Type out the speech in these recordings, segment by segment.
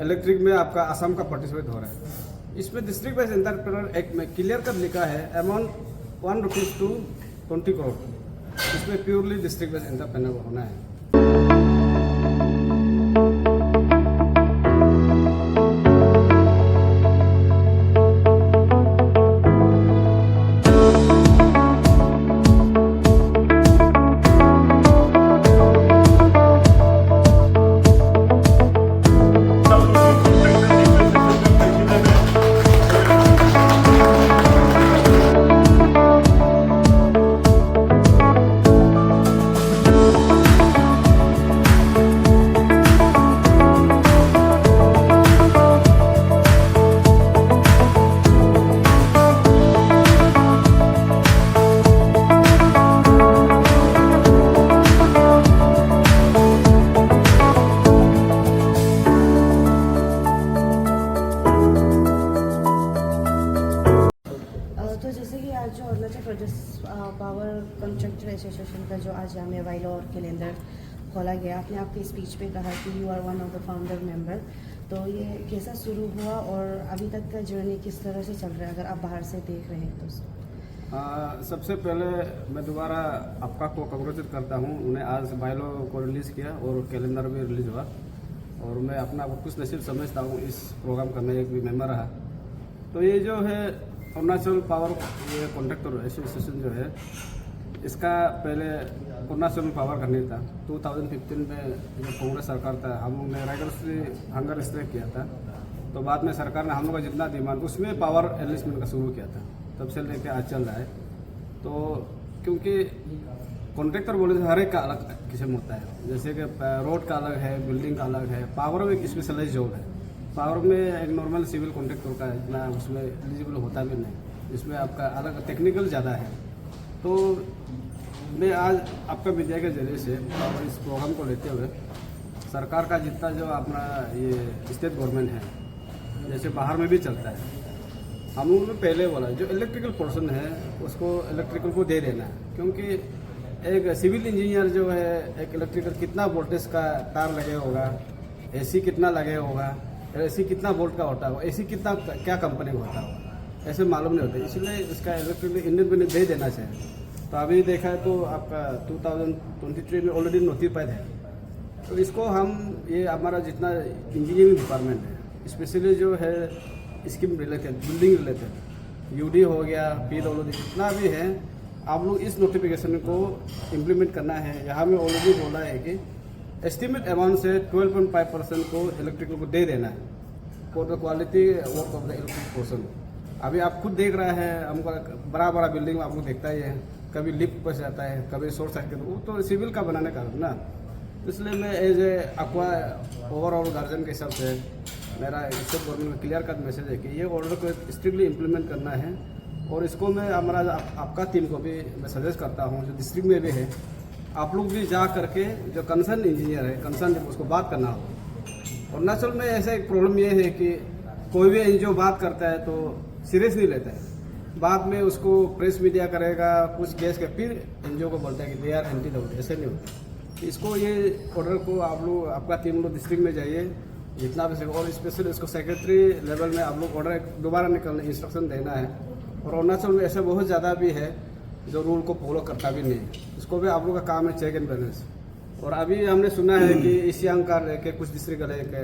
Electric में आपका असम का पार्टिसिपेट हो रहा है। इसमें डिस्ट्रिक्ट वाइज एंटरप्रेन्योर एक्ट में क्लियर कट लिखा है अमाउंट 1 रुपीज़ टू 20 करोड़। इसमें प्योरली डिस्ट्रिक्ट वाइज एंटरप्रेन्योर होना है। तो जैसे कि आज जो Arunachal Pradesh power contractor association का जो आज यहाँ में वाइलो और कैलेंडर खोला गया, आपने आपकी स्पीच में कहा कि you are one of the founder member. तो ये कैसा शुरू हुआ और अभी तक का जर्नी किस तरह से चल रहा है, अगर आप बाहर से देख रहे हैं तो? सबसे पहले मैं दोबारा आपका को कंग्रेचुलेट करता हूँ। उन्हें आज बाइलो को रिलीज़ किया और कैलेंडर भी रिलीज हुआ, और मैं अपना कुछ नसीब समझता हूँ इस प्रोग्राम का मैं एक भी मेंबर रहा। तो ये जो है अरुणाचल पावर ये कॉन्ट्रैक्टर एसोसिएशन जो है, इसका पहले अरुणाचल पावर का नहीं था। 2015 में जो कांग्रेस सरकार था, हम लोग ने राइगरसली हंगर स्ट्राइक किया था। तो बाद में सरकार ने हम लोग का जितना डिमांड उसमें पावर एनलिस्टमेंट का शुरू किया था, तब से लेके आज चल रहा है। तो क्योंकि कॉन्ट्रैक्टर बोले तो हर एक का अलग किस्म होता है, जैसे कि रोड का अलग है, बिल्डिंग का अलग है, पावर में एक स्पेशलाइज जॉब है। पावर में एक नॉर्मल सिविल कॉन्ट्रैक्टर का इतना उसमें एलिजिबल होता भी नहीं, इसमें आपका अलग टेक्निकल ज़्यादा है। तो मैं आज आपका मीडिया के जरिए से और इस प्रोग्राम को लेते हुए सरकार का जितना जो अपना ये स्टेट गवर्नमेंट है, जैसे बाहर में भी चलता है, हम लोगों ने पहले बोला जो इलेक्ट्रिकल पर्सन है उसको इलेक्ट्रिकल को दे देना है। क्योंकि एक सिविल इंजीनियर जो है, एक इलेक्ट्रिकल कितना वोल्टेज का तार लगे होगा, एसी कितना लगे होगा, एसी कितना वोल्ट का होता है, एसी कितना क्या कंपनी का होता है, ऐसे मालूम नहीं होता। इसलिए इसका इलेक्ट्रिकल इंडियन दे देना चाहिए। तो अभी देखा है तो आपका 2023 में ऑलरेडी नोटिफाइड है। तो इसको हम ये हमारा जितना इंजीनियरिंग डिपार्टमेंट है, स्पेशली जो है scheme related, building related, UD हो गया, PWD जितना भी है, आप लोग इस नोटिफिकेशन को इम्प्लीमेंट करना है। यहाँ में ऑलरेडी बोला है कि एस्टिमेट अमाउंट से 12.5% को इलेक्ट्रिकल को दे देना है for the quality work of the electric person. अभी आप खुद देख रहे हैं, हमको बड़ा बड़ा बिल्डिंग में आप लोग देखता ही है, कभी लिफ्ट पर जाता है, कभी शॉर्ट सर्किट, वो तो सिविल का बनाने का ना। इसलिए मैं एज ए अक्वा ओवरऑल गार्जियन के हिसाब से मेरा स्टेट गवर्नमेंट में क्लियर कट मैसेज है कि ये ऑर्डर को स्ट्रिक्टली इम्प्लीमेंट करना है। और इसको मैं हमारा आपका टीम को भी मैं सजेस्ट करता हूँ, जो डिस्ट्रिक्ट में भी है, आप लोग भी जा करके जो कंसर्न इंजीनियर है, कंसर्न उसको बात करना हो। अरुणाचल में ऐसा एक प्रॉब्लम ये है कि कोई भी एनजीओ बात करता है तो सीरियस नहीं लेता है, बाद में उसको प्रेस मीडिया करेगा, कुछ केस के फिर एनजीओ को बोलता है कि they are anti the vote. ऐसे नहीं होता। इसको ये ऑर्डर को आप लोग, आपका टीम लोग डिस्ट्रिक्ट में जाइए जितना भी सके, और स्पेशली इसको सेक्रेटरी लेवल में आप लोग ऑर्डर दोबारा निकलने इंस्ट्रक्शन देना है। और अरुणाचल में ऐसे बहुत ज़्यादा भी है जो रूल को फॉलो करता भी नहीं है, इसको भी आप लोग का काम है चेक एंड बैलेंस। और अभी हमने सुना है कि ईसियांग का लेके कुछ डिस्ट्रिक्ट लेके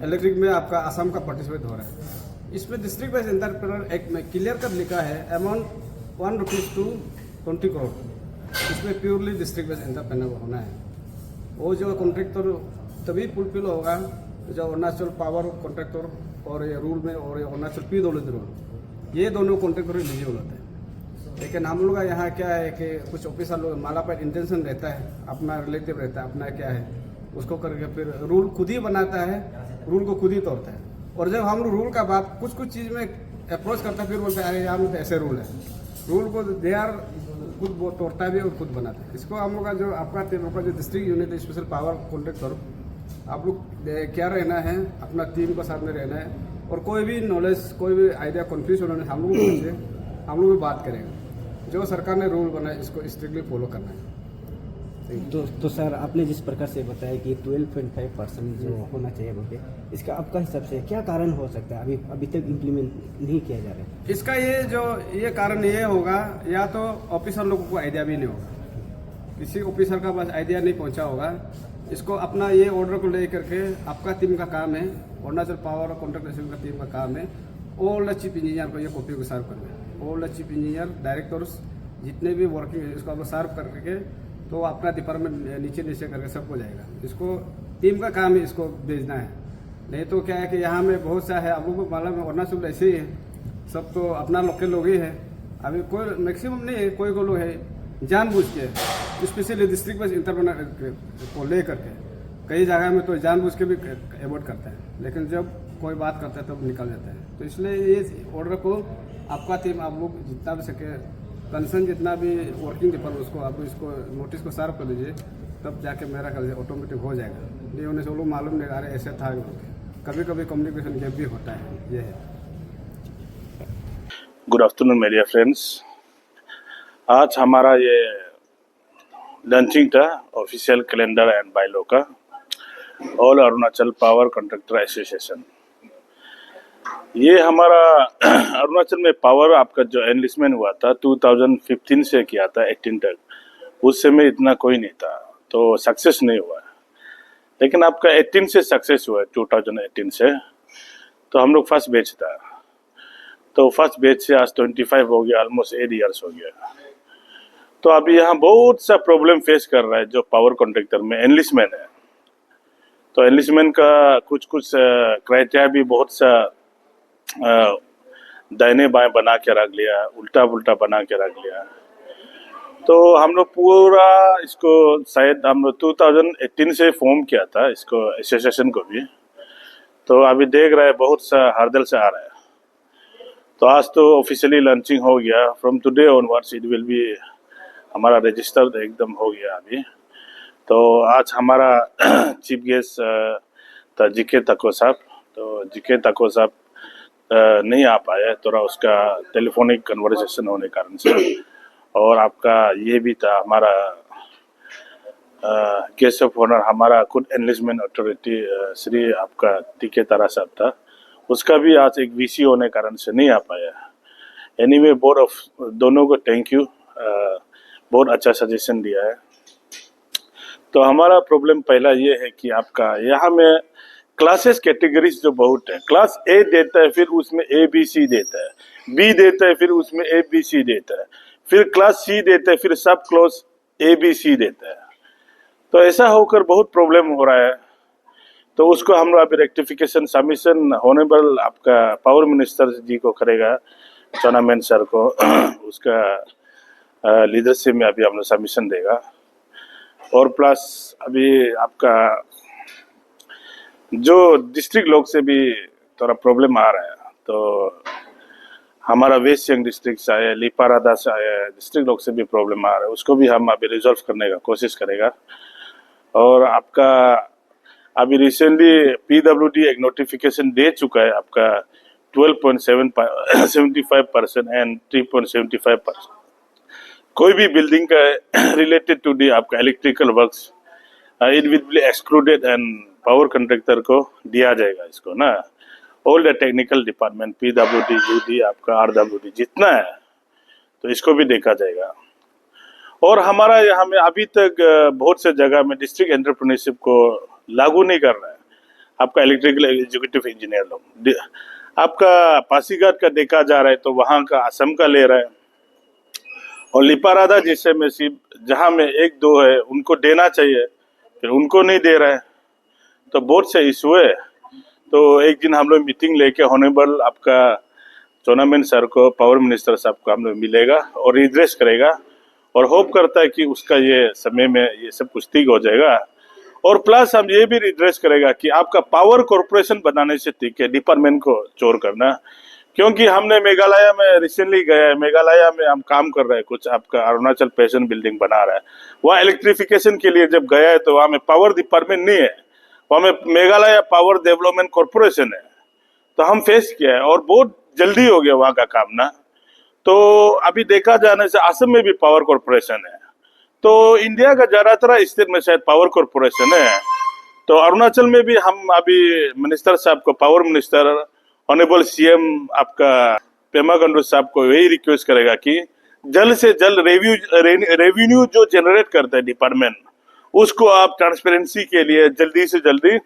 इलेक्ट्रिक में आपका असम का पार्टिसिपेट हो रहा है। इसमें डिस्ट्रिक्ट वाइज एंटरप्रेन्योर एक्ट में क्लियर कट लिखा है अमाउंट 1 रुपीज़ टू 20 करोड़। इसमें प्योरली डिस्ट्रिक्ट वाइज एंटरप्रेन्योर होना है। वो जो कॉन्ट्रैक्टर तभी फुलफिल होगा जो अरुणाचल पावर कॉन्ट्रैक्टर और ये रूल में, और अरुणाचल PWD रूल, ये दोनों कॉन्ट्रैक्टर एलिजिबल होते हैं। लेकिन हम लोग का यहाँ क्या है कि कुछ ऑफिसर लोग मालापाइट इंटेंशन रहता है, अपना रिलेटिव रहता है, अपना क्या है उसको करके फिर रूल खुद ही बनाता है, रूल को खुद ही तोड़ता है। और जब हम रूल का बात कुछ चीज़ में अप्रोच करता है, फिर बोलते हैं अरे यहाँ में तो ऐसे रूल है। रूल को दे आर खुद तोड़ता भी और खुद बनाता है। इसको हम लोग का जो आपका जो district unit special power contractor, आप लोग क्या रहना है, अपना टीम के साथ में रहना है। और कोई भी नॉलेज, कोई भी आइडिया कन्फ्यूज होना है, हम लोग भी बात करेंगे। जो सरकार ने रूल बनाया इसको स्ट्रिक्टली फॉलो करना है। तो सर आपने जिस प्रकार से बताया कि 12.5% जो होना चाहिए वहाँ पे, इसका आपका हिसाब से क्या कारण हो सकता है अभी तक इम्प्लीमेंट नहीं किया जा रहा है? इसका ये कारण ये होगा, या तो ऑफिसर लोगों को आइडिया भी नहीं होगा, किसी ऑफिसर का पास आइडिया नहीं पहुंचा होगा। इसको अपना ये ऑर्डर को लेकर के आपका टीम का काम है, अरुणाचल पावर और कॉन्ट्रैक्ट का टीम का काम है ऑल द चीफ इंजीनियर को ये कॉपी को सर्व करना। All the chief engineer directors जितने भी वर्किंग है इसको आप सर्व करके तो अपना डिपार्टमेंट नीचे करके सबको जाएगा। इसको टीम का काम है इसको भेजना है। नहीं तो क्या है कि यहाँ में बहुत सा है, आप लोगों को मालूम है अरुणाचल ऐसे ही है, सब तो अपना लोकल लोग ही है। अभी कोई मैक्सिमम नहीं है, कोई लोग है जानबूझ के, स्पेशली डिस्ट्रिक्ट बस इंटरप्रेन्योर को ले करके कई जगह में तो जानबूझ के भी अवॉइड करता है, लेकिन जब कोई बात करता है तब निकल जाता है। तो इसलिए ये ऑर्डर को आपका टीम आप लोग जितना भी सके कंसर्न जितना भी वर्किंग डिपार्टमेंट उसको आप इसको नोटिस को सर्व कर दीजिए, तब जाके मेरा ख्याल से ऑटोमेटिक हो जाएगा। नहीं होने से वो लोग मालूम नहीं, अरे ऐसे था, कभी कभी कम्युनिकेशन गैप भी होता है। ये है। गुड आफ्टरनून मेरे फ्रेंड्स, आज हमारा ये लॉन्चिंग था ऑफिशियल कैलेंडर एंड बायलॉ का, all Arunachal power contractor association. ये हमारा अरुणाचल में पावर आपका जो एनलिस्टमेंट हुआ था 2015 से किया था 18 तक, उस समय इतना कोई नहीं था तो सक्सेस नहीं हुआ। लेकिन आपका 18 से सक्सेस हुआ है, 2018 से। तो हम लोग फर्स्ट बैच था, तो फर्स्ट बैच से आज 25 हो गया, ऑलमोस्ट 8 ईयर्स हो गया। तो अभी यहाँ बहुत सा प्रॉब्लम फेस कर रहा है जो पावर कॉन्ट्रैक्टर में एनलिस्टमेंट है। तो एनलिस्टमेंट का कुछ क्राइटेरिया भी बहुत सा दाहिने बाएं बना के रख लिया, उल्टा पुल्टा बना के रख लिया। तो हम लोग पूरा इसको शायद हम लोग 2018 से फॉर्म किया था इसको एसोसिएशन को भी, तो अभी देख रहे हैं बहुत सा हर्डल से आ रहा है। तो आज तो ऑफिशियली लॉन्चिंग हो गया, from today onwards it will B हमारा रजिस्टर एकदम हो गया अभी। तो आज हमारा चीफ गेस्ट था जीके तको साहब। तो जीके तको साहब नहीं आ पाया, थोड़ा उसका टेलीफोनिक कन्वर्सेशन होने कारण से। और आपका ये भी था हमारा गेस्ट ऑफ ऑनर, हमारा खुद एनलिस्टमेंट अथॉरिटी श्री आपका टीके तारा साहब था, उसका भी आज एक वीसी होने कारण से नहीं आ पाया। एनीवे बोर्ड ऑफ दोनों को थैंक यू, बहुत अच्छा सजेशन दिया है। तो हमारा प्रॉब्लम पहला ये है कि आपका यहाँ में क्लासेस कैटेगरीज जो बहुत है, क्लास ए देता है, फिर उसमें ए बी सी देता है, बी देता है, फिर उसमें ए बी सी देता है, फिर क्लास सी देता है, फिर सब क्लास ए बी सी देता है। तो ऐसा होकर बहुत प्रॉब्लम हो रहा है। तो उसको हम लोग अभी रेक्टिफिकेशन सबमिशन होनेबल आपका पावर मिनिस्टर जी को करेगा, चौनामेन सर को उसका लीडरशिप में अभी हम लोग सबमिशन देगा। और प्लस अभी आपका जो डिस्ट्रिक्ट लोग से भी थोड़ा प्रॉब्लम आ रहा है, तो हमारा वेस्ट सियांग डिस्ट्रिक्ट से आया, लिपारादा से आया, डिस्ट्रिक्ट लोग से भी प्रॉब्लम आ रहा है, उसको भी हम अभी रिजॉल्व करने का कोशिश करेगा। और आपका अभी रिसेंटली पीडब्ल्यूडी एक नोटिफिकेशन दे चुका है आपका 12.75% एंड 3.75%। कोई भी बिल्डिंग का रिलेटेड टू दी आपका electrical works it will be excluded and power contractor को दिया जाएगा इसको ना। All the technical department PWD, UD, आपका आरडब्ल्यूडी जितना है, तो इसको भी देखा जाएगा। और हमारा यहाँ में अभी तक बहुत से जगह में डिस्ट्रिक्ट एंटरप्रेन्योरशिप को लागू नहीं कर रहा है आपका इलेक्ट्रिकल एग्जीक्यूटिव इंजीनियर लोग। आपका पासीघाट का देखा जा रहा है तो वहाँ का असम का ले रहा है, और लिपारादा जैसे में सिर्फ जहाँ में 1-2 है उनको देना चाहिए, फिर उनको नहीं दे रहा है। तो बहुत से इशू है। तो एक दिन हम लोग मीटिंग लेके होनेबल आपका चौनामेन सर को, पावर मिनिस्टर साहब को हम लोग मिलेगा और रिड्रेस करेगा, और होप करता है कि उसका ये समय में ये सब कुछ ठीक हो जाएगा। और प्लस हम ये भी रिड्रेस करेगा कि आपका पावर कॉरपोरेशन बनाने से ठीक है डिपार्टमेंट को चोर करना। क्योंकि हमने मेघालय में रिसेंटली गए, मेघालय में हम काम कर रहे हैं, कुछ आपका अरुणाचल पैशन बिल्डिंग बना रहा है, वहाँ इलेक्ट्रिफिकेशन के लिए जब गया है तो वहाँ में पावर डिपार्टमेंट नहीं है, वहाँ में मेघालय पावर डेवलपमेंट कॉरपोरेशन है। तो हम फेस किया है और बहुत जल्दी हो गया वहाँ का काम ना। तो अभी देखा जाने से असम में भी पावर कॉरपोरेशन है, तो इंडिया का ज्यादातर स्टेट में शायद पावर कॉरपोरेशन है। तो अरुणाचल में भी हम अभी मिनिस्टर साहब को, पावर मिनिस्टर ऑनरेबल सीएम आपका पेमा खांडू साहब को यही रिक्वेस्ट करेगा कि जल्द से जल्द रेवेन्यू जो जनरेट करता है डिपार्टमेंट, उसको आप ट्रांसपेरेंसी के लिए जल्दी से जल्दी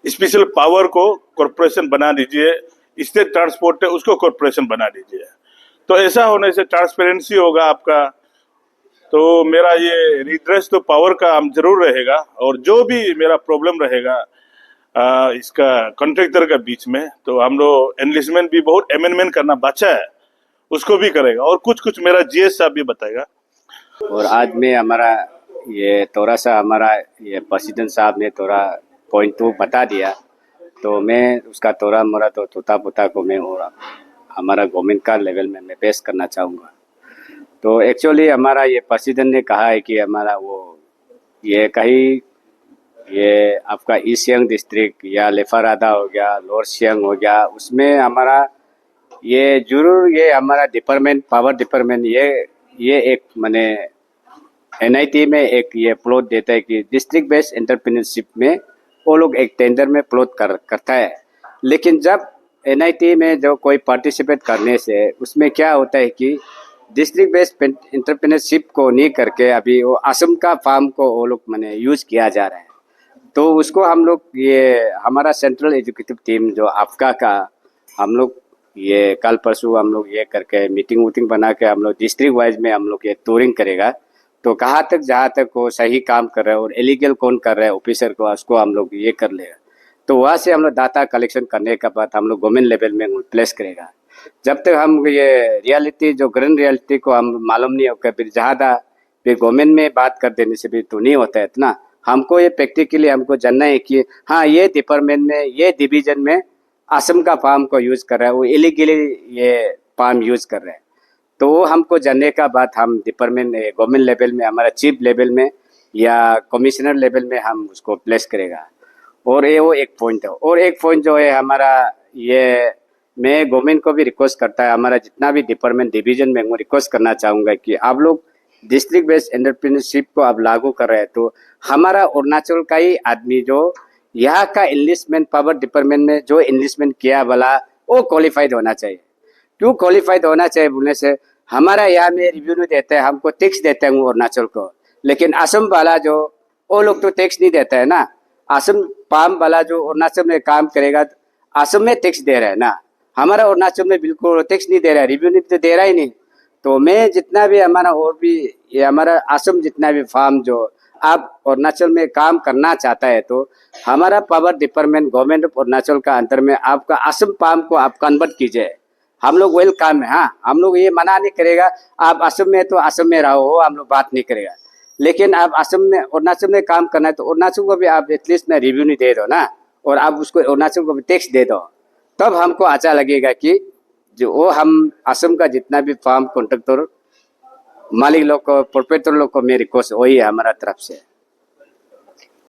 स्पेशल पावर को कॉरपोरेशन बना दीजिए, स्टेट ट्रांसपोर्ट है उसको कॉरपोरेशन बना दीजिए। तो ऐसा होने से ट्रांसपेरेंसी होगा आपका। तो मेरा ये रिड्रेस तो पावर का हम जरूर रहेगा, और जो भी मेरा प्रॉब्लम रहेगा इसका कॉन्ट्रैक्टर का बीच में, तो हम लोग एनलिस्टमेंट भी बहुत अमेंडमेंट करना बचा है, उसको भी करेगा, और कुछ मेरा जीएस साहब भी बताएगा। और आज में हमारा ये थोड़ा सा हमारा ये प्रेसिडेंट साहब ने थोड़ा पॉइंट तो बता दिया, तो मैं उसका थोड़ा मोरा तो तोता पोता को मैं और हमारा गवर्नमेंट का लेवल में मैं पेश करना चाहूँगा। तो एक्चुअली हमारा ये प्रेसिडेंट ने कहा है कि हमारा वो ये कहीं ये आपका ईस्ट सियांग डिस्ट्रिक्ट या लेफारादा हो गया, लोअर सियांग हो गया, उसमें हमारा ये जरूर ये हमारा डिपार्टमेंट, पावर डिपार्टमेंट ये एक माने एनआईटी में एक ये प्लॉट देता है कि डिस्ट्रिक्ट बेस्ड एंटरप्रेन्योरशिप में वो लोग एक टेंडर में प्लॉट करता है। लेकिन जब एनआईटी में जो कोई पार्टिसिपेट करने से उसमें क्या होता है कि डिस्ट्रिक्ट बेस्ड एंटरप्रेन्योरशिप को नहीं करके अभी वो असम का फार्म को वो लोग माने यूज किया जा रहा है। तो उसको हम लोग ये हमारा सेंट्रल एजुकेटिव टीम जो आपका का हम लोग ये कल परसों हम लोग ये करके मीटिंग वूटिंग बना के हम लोग डिस्ट्रिक्ट वाइज में हम लोग ये टूरिंग करेगा। तो कहाँ तक जहाँ तक वो सही काम कर रहा है और इलीगल कौन कर रहा है ऑफिसर को, उसको हम लोग ये कर लेगा। तो वहाँ से हम लोग डाटा कलेक्शन करने के बाद हम लोग गवर्नमेंट लेवल में प्लेस करेगा। जब तक हम ये रियलिटी जो ग्राउंड रियलिटी को हम मालूम नहीं होगा, फिर ज़्यादा फिर गवर्नमेंट में बात कर देने से भी तो नहीं होता है इतना। हमको ये प्रैक्टिकली हमको जानना है कि हाँ ये डिपार्टमेंट में ये डिवीजन में असम का फार्म को यूज़ कर रहा है, वो इलीगली ये फार्म यूज़ कर रहा है। तो वो हमको जानने का बाद हम डिपार्टमेंट गवर्नमेंट लेवल में हमारा चीफ लेवल में या कमिश्नर लेवल में हम उसको प्लेस करेगा। और ये वो एक पॉइंट है। और एक पॉइंट जो है हमारा ये मैं गवर्नमेंट को भी रिक्वेस्ट करता है, हमारा जितना भी डिपार्टमेंट डिवीजन में वो रिक्वेस्ट करना चाहूँगा कि आप लोग डिस्ट्रिक्ट बेस्ड एंटरप्रेन्योरशिप को आप लागू कर रहे हैं। तो हमारा अरुणाचल का ही आदमी जो यहाँ का इन्वेस्टमेंट पावर डिपार्टमेंट में जो इन्वेस्टमेंट किया वाला वो क्वालिफाइड होना चाहिए। क्यों क्वालिफाइड होना चाहिए बोलने से हमारा यहाँ में रिवेन्यू देते हैं, हमको टैक्स देते हैं अरुणाचल को, लेकिन असम वाला जो वो लोग तो टैक्स नहीं देता है ना। असम पाम वाला जो अरुणाचल में काम करेगा असम में टैक्स दे रहा है ना, हमारा अरुणाचल में बिल्कुल टैक्स नहीं दे रहा है, रिवेन्यू तो दे रहा ही नहीं। तो मैं जितना भी हमारा और भी ये हमारा असम जितना भी फार्म जो आप अरुणाचल में काम करना चाहता है, तो हमारा power department government of Arunachal का अंदर में आपका असम फार्म को आप कन्वर्ट कीजिए। हम लोग वेलकम है। हाँ, हम लोग ये मना नहीं करेगा आप असम में तो असम में रहो, हम लोग बात नहीं करेगा। लेकिन आप असम में अरुणाचल में काम करना है तो अरुणाचल को भी आप एटलीस्ट ना रिवेन्यू दे दो ना, और आप उसको अरुणाचल को भी टैक्स दे दो, तब हमको अच्छा लगेगा कि जो वो हम असम का जितना भी फार्म कॉन्ट्रैक्टर मालिक लोग को, प्रोपरेटर लोग को मेरी रिक्वेस्ट वही है हमारा तरफ से।